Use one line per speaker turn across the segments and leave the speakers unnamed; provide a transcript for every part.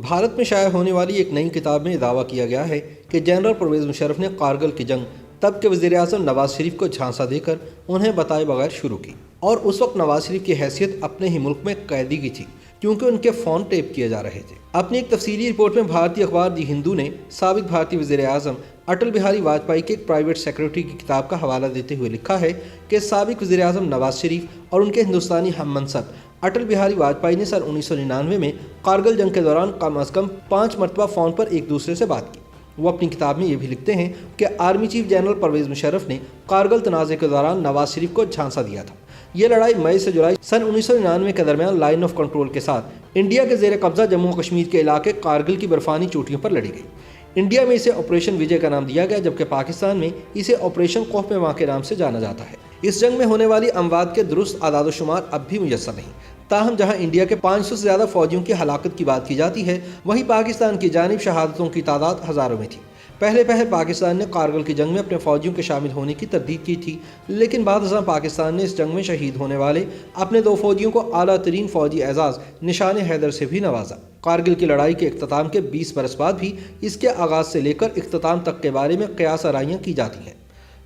بھارت میں شائع ہونے والی ایک نئی کتاب میں دعویٰ کیا گیا ہے کہ جنرل پرویز مشرف نے کارگل کی جنگ تب کے وزیر اعظم نواز شریف کو جھانسا دے کر انہیں بتائے بغیر شروع کی، اور اس وقت نواز شریف کی حیثیت اپنے ہی ملک میں قیدی کی تھی کیونکہ ان کے فون ٹیپ کیے جا رہے تھے۔ اپنی ایک تفصیلی رپورٹ میں بھارتی اخبار دی ہندو نے سابق بھارتی وزیر اعظم اٹل بہاری واجپئی کے ایک پرائیویٹ سیکرٹری کی کتاب کا حوالہ دیتے ہوئے لکھا ہے کہ سابق وزیر اعظم نواز شریف اور ان کے ہندوستانی ہم منصب اٹل بہاری واجپئی نے سن 1999 میں کارگل جنگ کے دوران کم از کم 5 مرتبہ فون پر ایک دوسرے سے بات کی۔ وہ اپنی کتاب میں یہ بھی لکھتے ہیں کہ army chief general Pervez Musharraf نے کارگل تنازع کے دوران نواز شریف کو جھانسا دیا تھا۔ یہ لڑائی مئی سے جولائی سن 1999 کے درمیان لائن آف کنٹرول کے ساتھ انڈیا کے زیر قبضہ جموں و کشمیر کے علاقے کارگل کی برفانی چوٹیوں پر لڑی گئی۔ انڈیا میں اسے آپریشن وجے کا نام دیا گیا، جبکہ پاکستان میں اسے آپریشن خوف میں کے نام سے جانا جاتا ہے۔ اس جنگ میں ہونے والی اموات کے درست اعداد و شمار اب بھی میسر نہیں، تاہم جہاں انڈیا کے 500 سے زیادہ فوجیوں کی ہلاکت کی بات کی جاتی ہے، وہیں پاکستان کی جانب شہادتوں کی تعداد ہزاروں میں تھی۔ پہلے پاکستان نے کارگل کی جنگ میں اپنے فوجیوں کے شامل ہونے کی تردید کی تھی، لیکن بعد ازاں پاکستان نے اس جنگ میں شہید ہونے والے اپنے 2 فوجیوں کو اعلیٰ ترین فوجی اعزاز نشان حیدر سے بھی نوازا۔ کارگل کی لڑائی کے اختتام کے 20 برس بعد بھی اس کے آغاز سے لے کر اختتام تک کے بارے میں قیاس آرائیاں کی جاتی ہیں،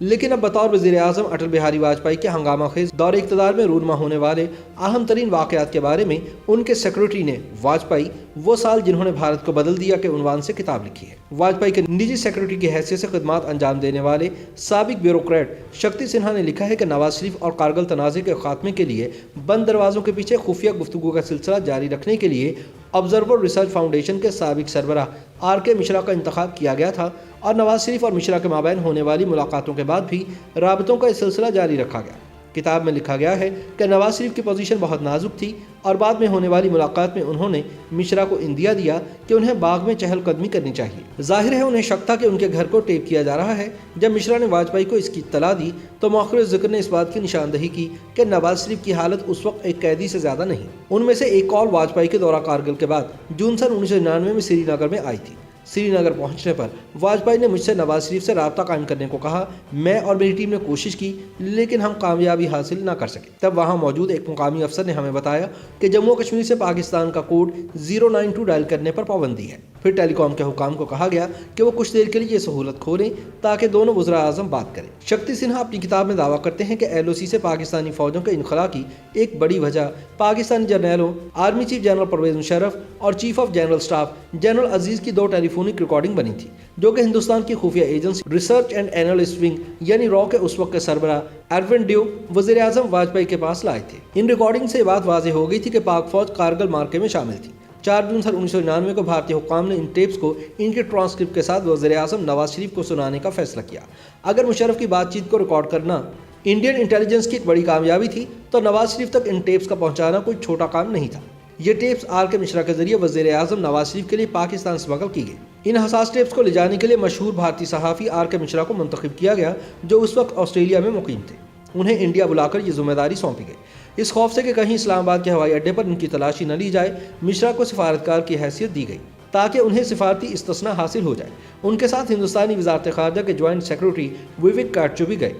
لیکن اب بطور وزیر اعظم اٹل بہاری واجپئی کے ہنگامہ خیز دور اقتدار میں رونما ہونے والے اہم ترین واقعات کے بارے میں ان کے سیکرٹری نے واجپئی وہ سال جنہوں نے بھارت کو بدل دیا کے عنوان سے کتاب لکھی ہے۔ واجپئی کے نجی سیکرٹری کی حیثیت سے خدمات انجام دینے والے سابق بیوروکریٹ شکتی سنہا نے لکھا ہے کہ نواز شریف اور کارگل تنازع کے خاتمے کے لیے بند دروازوں کے پیچھے خفیہ گفتگو کا سلسلہ جاری رکھنے کے لیے آبزرور ریسرچ فاؤنڈیشن کے سابق سربراہ آر کے مشرا کا انتخاب کیا گیا تھا، اور نواز شریف اور مشرا کے مابین ہونے والی ملاقاتوں کے بعد بھی رابطوں کا سلسلہ جاری رکھا گیا۔ کتاب میں لکھا گیا ہے کہ نواز شریف کی پوزیشن بہت نازک تھی، اور بعد میں ہونے والی ملاقات میں انہوں نے مشرا کو اندیا دیا کہ انہیں باغ میں چہل قدمی کرنی چاہیے۔ ظاہر ہے انہیں شک تھا کہ ان کے گھر کو ٹیپ کیا جا رہا ہے۔ جب مشرا نے واجپئی کو اس کی اطلاع دی تو مؤخر ذکر نے اس بات کی نشاندہی کی کہ نواز شریف کی حالت اس وقت ایک قیدی سے زیادہ نہیں۔ ان میں سے ایک کال واجپئی کے دورہ کارگل کے بعد جون سن 1999 میں سری نگر میں آئی تھی۔ سری نگر پہنچنے پر واجپئی نے مجھ سے نواز شریف سے رابطہ قائم کرنے کو کہا۔ میں اور میری ٹیم نے کوشش کی، لیکن ہم کامیابی حاصل نہ کر سکے۔ تب وہاں موجود ایک مقامی افسر نے ہمیں بتایا کہ جموں و کشمیر سے پاکستان کا کوڈ 092 ڈائل کرنے پر پابندی ہے۔ پھر ٹیلی کام کے حکام کو کہا گیا کہ وہ کچھ دیر کے لیے یہ سہولت کھولیں تاکہ دونوں وزراء اعظم بات کریں۔ شکتی سنہا اپنی کتاب میں دعویٰ کرتے ہیں کہ LOC سے پاکستانی فوجوں کے انخلاء کی ایک بڑی وجہ پاکستانی جرنیلوں، army chief general Pervez Musharraf اور chief of general staff general Aziz کی 2 ٹیلی فونک ریکارڈنگ بنی تھی، جو کہ ہندوستان کی خفیہ agency research and analyst wing یعنی رو کے اس وقت کے سربراہ ایرون ڈیو وزیر اعظم واجپئی کے پاس لائے تھے۔ ان ریکارڈنگ سے بات واضح ہو گئی تھی کہ پاک فوج کارگل معرکے میں شامل تھی۔ 4 جون سن 1999 کو بھارتی حکام نے ان ٹیپس کو ان کے ٹرانسکرپٹ کے ساتھ وزیر اعظم نواز شریف کو سنانے کا فیصلہ کیا۔ اگر مشرف کی بات چیت کو ریکارڈ کرنا انڈین انٹیلیجنس کی ایک بڑی کامیابی تھی، تو نواز شریف تک ان ٹیپس کا پہنچانا کوئی چھوٹا کام نہیں تھا۔ یہ ٹیپس آر کے مشرا کے ذریعے وزیر اعظم نواز شریف کے لیے پاکستان اسمگل کی گئی۔ ان حساس ٹیپس کو لے جانے کے لیے مشہور بھارتی صحافی آر کے مشرا کو منتخب کیا گیا، جو اس وقت آسٹریلیا میں مقیم تھے۔ انہیں انڈیا بلا کر یہ ذمہ داری سونپی گئی۔ اس خوف سے کہ کہیں اسلام آباد کے ہوائی اڈے پر ان کی تلاشی نہ لی جائے، مشرا کو سفارتکار کی حیثیت دی گئی تاکہ انہیں سفارتی استثناء حاصل ہو جائے۔ ان کے ساتھ ہندوستانی وزارت خارجہ کے جوائنٹ سیکرٹری وویک کاٹچو بھی گئے۔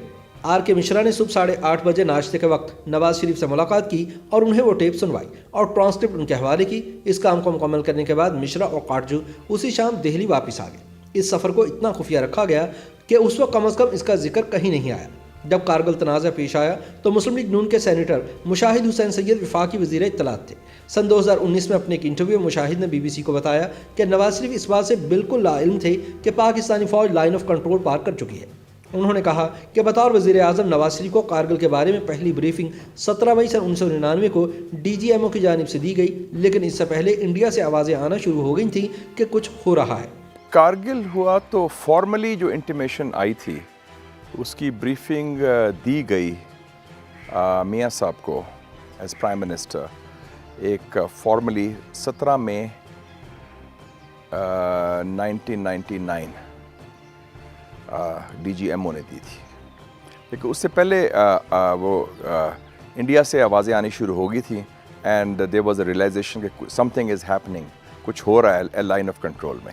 آر کے مشرا نے صبح 8:30 بجے ناشتے کے وقت نواز شریف سے ملاقات کی اور انہیں وہ ٹیپ سنوائی اور ٹرانسکرپٹ ان کے حوالے کی۔ اس کام کو مکمل کرنے کے بعد مشرا اور کاٹچو اسی شام دہلی واپس آ گئے۔ اس سفر کو اتنا خفیہ رکھا گیا کہ اس وقت کم از کم اس کا ذکر کہیں نہیں آیا۔ جب کارگل تنازع پیش آیا تو مسلم لیگ نون کے سینیٹر مشاہد حسین سید وفاقی وزیر اطلاعات تھے۔ سن 2019 میں اپنے ایک انٹرویو میں مشاہد نے BBC کو بتایا کہ نواز شریف اس بات سے بالکل لا علم تھے کہ پاکستانی فوج لائن آف کنٹرول پار کر چکی ہے۔ انہوں نے کہا کہ بطور وزیر اعظم نواز شریف کو کارگل کے بارے میں پہلی بریفنگ 17 مئی سن 1999 کو DGMO کی جانب سے دی گئی، لیکن اس سے پہلے انڈیا سے آوازیں آنا شروع ہو گئی تھیں کہ کچھ ہو رہا ہے۔
کارگل ہوا تو فارملی جو انٹیمیشن آئی تھی اس کی بریفنگ دی گئی میاں صاحب کو ایز پرائم منسٹر، ایک فارملی 17 مئی 1999 DGMO نے دی تھی، لیکن اس سے پہلے وہ انڈیا سے آوازیں آنی شروع ہو گئی تھیں and there was a realization کہ سم تھنگ از ہیپننگ، کچھ ہو رہا ہے لائن آف کنٹرول میں۔